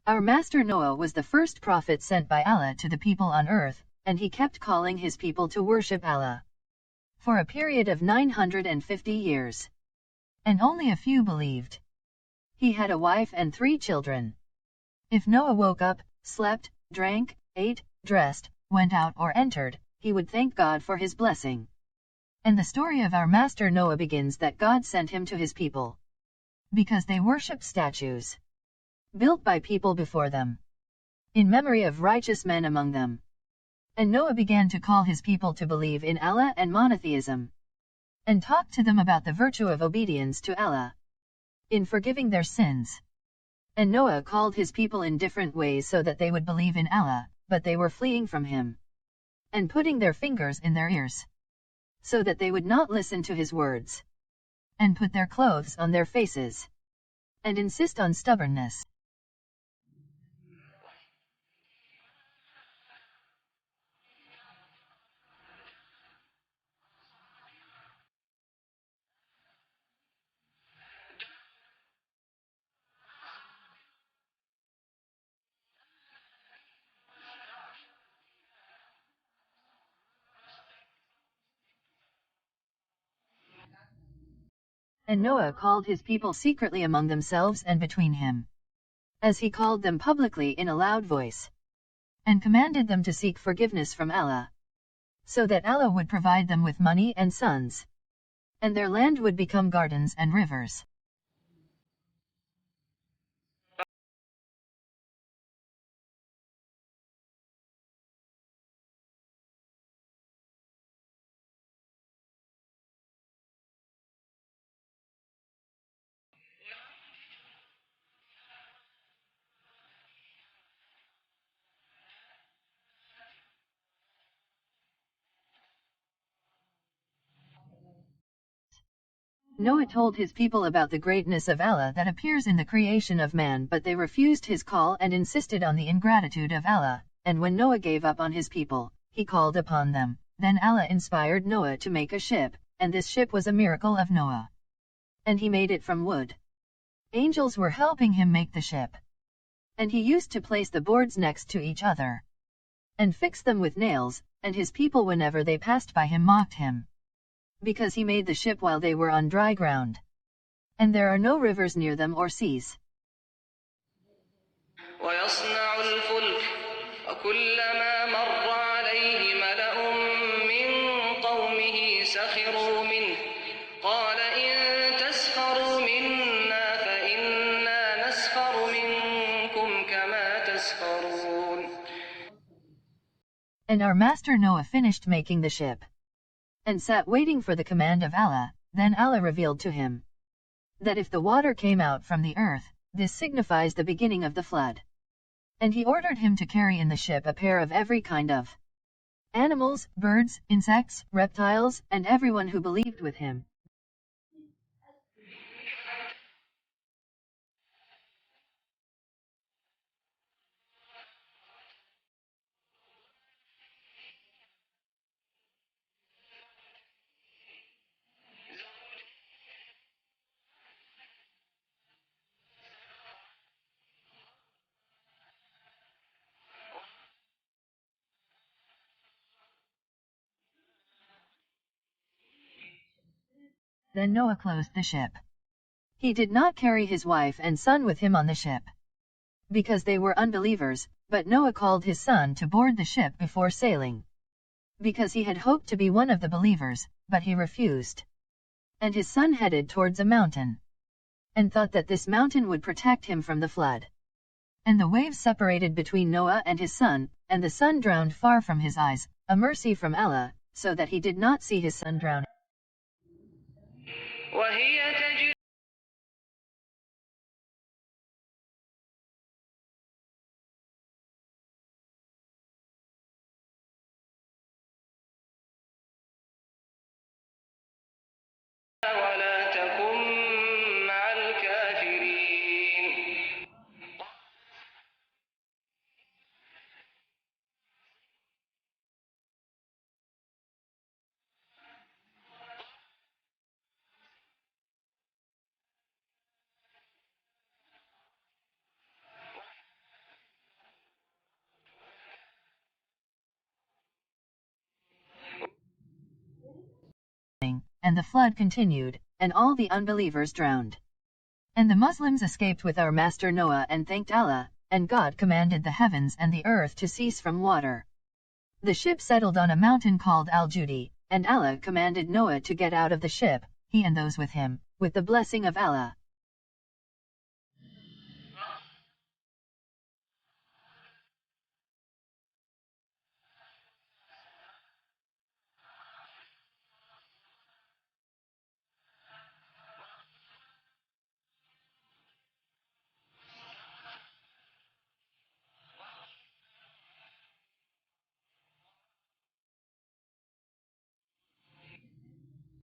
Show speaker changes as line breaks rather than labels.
Our master Noah was the first prophet sent by Allah to the people on earth, and he kept calling his people to worship Allah for a period of 950 years. And only a few believed. He had a wife and 3 children. If Noah woke up, slept, drank, ate, dressed, went out or entered, he would thank God for his blessing. And the story of our master Noah begins that God sent him to his people because they worshipped statues built by people before them, in memory of righteous men among them. And Noah began to call his people to believe in Allah and monotheism, and talk to them about the virtue of obedience to Allah in forgiving their sins. And Noah called his people in different ways so that they would believe in Allah, but they were fleeing from him, and putting their fingers in their ears, so that they would not listen to his words, and put their clothes on their faces, and insist on stubbornness. And Noah called his people secretly among themselves and between him, as he called them publicly in a loud voice, and commanded them to seek forgiveness from Allah, so that Allah would provide them with money and sons, and their land would become gardens and rivers. Noah told his people about the greatness of Allah that appears in the creation of man, but they refused his call and insisted on the ingratitude of Allah. And when Noah gave up on his people, he called upon them. Then Allah inspired Noah to make a ship, and this ship was a miracle of Noah. And he made it from wood. Angels were helping him make the ship. And he used to place the boards next to each other, and fix them with nails, and his people whenever they passed by him mocked him, because he made the ship while they were on dry ground, and there are no rivers near them or seas.
ويصنع الفلك وكلما مر عليه ملأ من قومه سخروا منه قال إن تسخروا منا فإنا نسخر منكم كما تسخرون.
And our master Noah finished making the ship, and sat waiting for the command of Allah. Then Allah revealed to him that if the water came out from the earth, this signifies the beginning of the flood. And he ordered him to carry in the ship a pair of every kind of animals, birds, insects, reptiles, and everyone who believed with him. Then Noah closed the ship. He did not carry his wife and son with him on the ship, because they were unbelievers, but Noah called his son to board the ship before sailing, because he had hoped to be one of the believers, but he refused. And his son headed towards a mountain, and thought that this mountain would protect him from the flood. And the waves separated between Noah and his son, and the son drowned far from his eyes, a mercy from Allah, so that he did not see his son drown. and the flood continued, and all the unbelievers drowned. And the Muslims escaped with our master Noah and thanked Allah, and God commanded the heavens and the earth to cease from water. The ship settled on a mountain called Al-Judi, and Allah commanded Noah to get out of the ship, he and those with him, with the blessing of Allah.